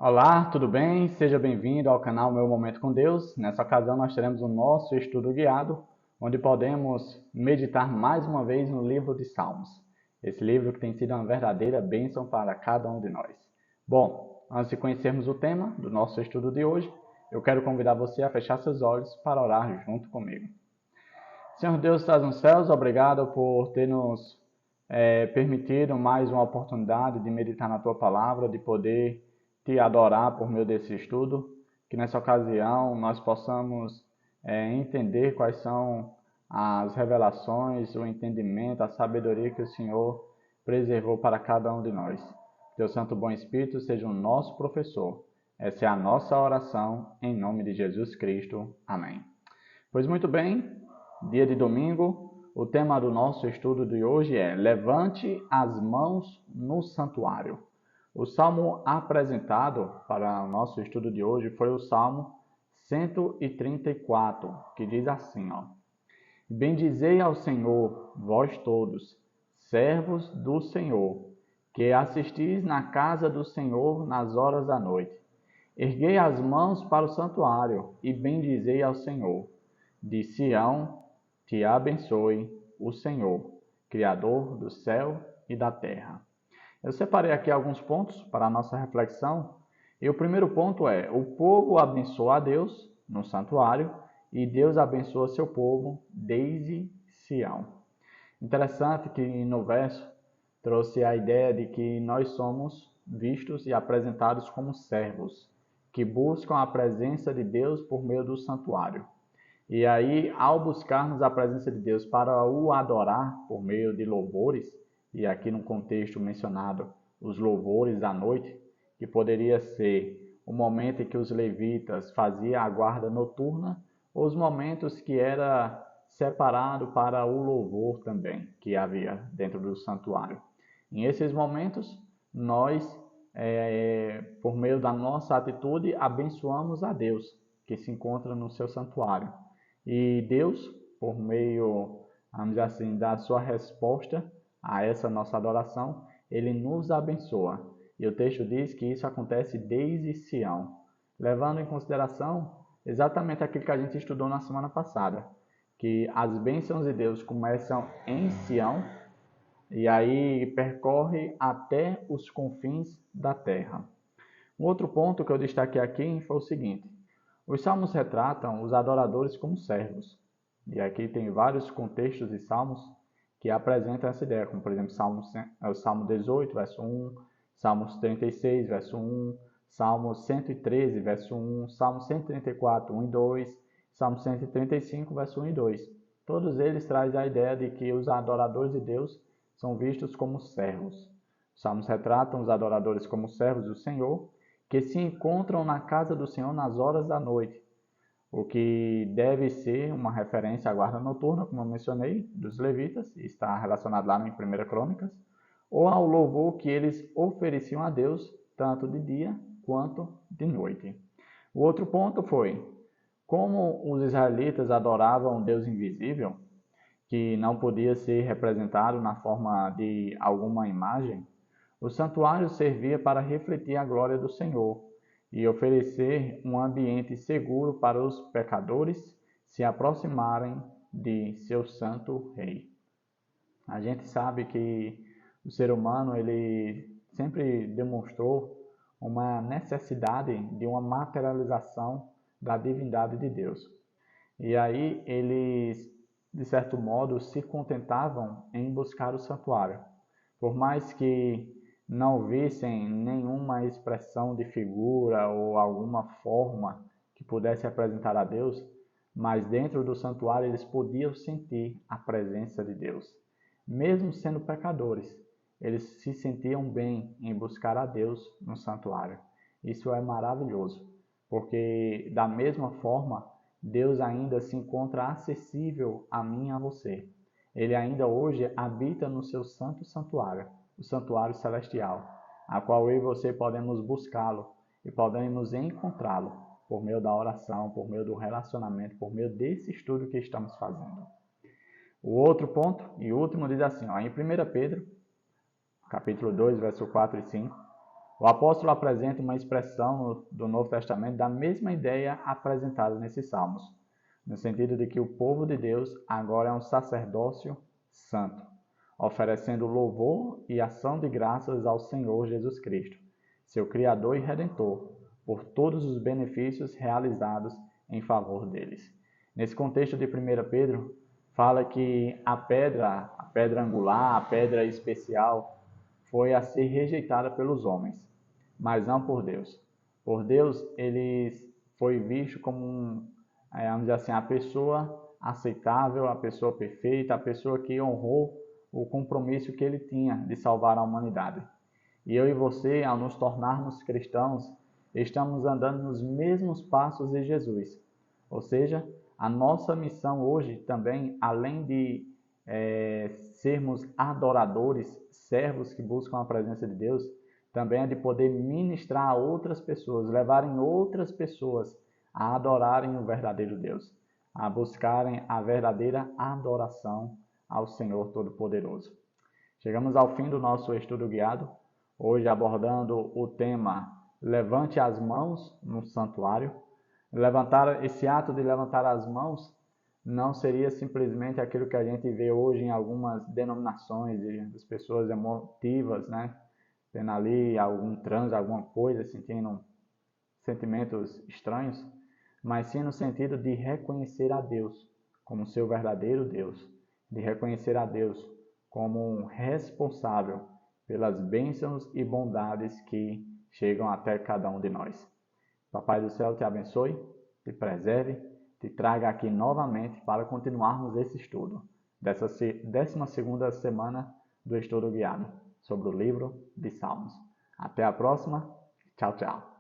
Olá, tudo bem? Seja bem-vindo ao canal Meu Momento com Deus. Nessa ocasião nós teremos o nosso estudo guiado, onde podemos meditar mais uma vez no livro de Salmos. Esse livro que tem sido uma verdadeira bênção para cada um de nós. Bom, antes de conhecermos o tema do nosso estudo de hoje, eu quero convidar você a fechar seus olhos para orar junto comigo. Senhor Deus que estás nos céus, obrigado por ter nos permitido mais uma oportunidade de meditar na Tua Palavra, de poder Te adorar por meio desse estudo. Que nessa ocasião nós possamos entender quais são as revelações, o entendimento, a sabedoria que o Senhor preservou para cada um de nós. Teu Santo Bom Espírito seja o nosso professor. Essa é a nossa oração, em nome de Jesus Cristo. Amém. Pois muito bem, dia de domingo, o tema do nosso estudo de hoje é Levante as mãos no santuário. O salmo apresentado para o nosso estudo de hoje foi o Salmo 134, que diz assim, ó: Bendizei ao Senhor, vós todos, servos do Senhor, que assistis na casa do Senhor nas horas da noite. Erguei as mãos para o santuário e bendizei ao Senhor. De Sião te abençoe o Senhor, Criador do céu e da terra. Eu separei aqui alguns pontos para a nossa reflexão. E o primeiro ponto é: o povo abençoa a Deus no santuário e Deus abençoa seu povo desde Sião. Interessante que no verso trouxe a ideia de que nós somos vistos e apresentados como servos, que buscam a presença de Deus por meio do santuário. E aí, ao buscarmos a presença de Deus para o adorar por meio de louvores, e aqui no contexto mencionado, os louvores da noite, que poderia ser o momento em que os levitas faziam a guarda noturna, ou os momentos que era separado para o louvor também, que havia dentro do santuário. Em esses momentos, nós, por meio da nossa atitude, abençoamos a Deus, que se encontra no seu santuário. E Deus, por meio, vamos dizer assim, da sua resposta a essa nossa adoração, ele nos abençoa. E o texto diz que isso acontece desde Sião, levando em consideração exatamente aquilo que a gente estudou na semana passada, que as bênçãos de Deus começam em Sião e aí percorre até os confins da terra. Um outro ponto que eu destaquei aqui foi o seguinte: os salmos retratam os adoradores como servos. E aqui tem vários contextos de salmos que apresentam essa ideia, como por exemplo o Salmo 18, verso 1, Salmos 36, verso 1, Salmo 113, verso 1, Salmo 134, 1 e 2, Salmo 135, verso 1 e 2. Todos eles trazem a ideia de que os adoradores de Deus são vistos como servos. Os salmos retratam os adoradores como servos do Senhor, que se encontram na casa do Senhor nas horas da noite, o que deve ser uma referência à guarda noturna, como eu mencionei, dos levitas, e está relacionado lá em 1 Crônicas, ou ao louvor que eles ofereciam a Deus, tanto de dia quanto de noite. O outro ponto foi como os israelitas adoravam um Deus invisível, que não podia ser representado na forma de alguma imagem. O santuário servia para refletir a glória do Senhor e oferecer um ambiente seguro para os pecadores se aproximarem de seu santo rei. A gente sabe que o ser humano ele sempre demonstrou uma necessidade de uma materialização da divindade de Deus. E aí eles, de certo modo, se contentavam em buscar o santuário. Por mais que não vissem nenhuma expressão de figura ou alguma forma que pudesse apresentar a Deus, mas dentro do santuário eles podiam sentir a presença de Deus. Mesmo sendo pecadores, eles se sentiam bem em buscar a Deus no santuário. Isso é maravilhoso, porque da mesma forma, Deus ainda se encontra acessível a mim e a você. Ele ainda hoje habita no seu santo santuário, o santuário celestial, a qual eu e você podemos buscá-lo e podemos encontrá-lo por meio da oração, por meio do relacionamento, por meio desse estudo que estamos fazendo. O outro ponto e último diz assim, ó, em 1 Pedro, capítulo 2, verso 4 e 5, O apóstolo apresenta uma expressão do Novo Testamento da mesma ideia apresentada nesses salmos, no sentido de que o povo de Deus agora é um sacerdócio santo, oferecendo louvor e ação de graças ao Senhor Jesus Cristo, seu Criador e Redentor, por todos os benefícios realizados em favor deles. Nesse contexto de 1 Pedro, fala que a pedra angular, a pedra especial, foi a ser rejeitada pelos homens, mas não por Deus. Por Deus, ele foi visto como, vamos dizer assim, a pessoa aceitável, a pessoa perfeita, a pessoa que honrou o compromisso que ele tinha de salvar a humanidade. E eu e você, ao nos tornarmos cristãos, estamos andando nos mesmos passos de Jesus. Ou seja, a nossa missão hoje também, além de sermos adoradores, servos que buscam a presença de Deus, também é de poder ministrar a outras pessoas, levarem outras pessoas a adorarem o verdadeiro Deus, a buscarem a verdadeira adoração ao Senhor Todo-Poderoso. Chegamos ao fim do nosso estudo guiado, hoje abordando o tema Levante as mãos no santuário. Esse ato de levantar as mãos não seria simplesmente aquilo que a gente vê hoje em algumas denominações das pessoas emotivas, né? Tendo ali algum transe, alguma coisa, sentindo sentimentos estranhos, mas sim no sentido de reconhecer a Deus como seu verdadeiro Deus, de reconhecer a Deus como um responsável pelas bênçãos e bondades que chegam até cada um de nós. Papai do céu te abençoe, te preserve, te traga aqui novamente para continuarmos esse estudo, dessa 12ª semana do estudo guiado sobre o livro de Salmos. Até a próxima. Tchau, tchau.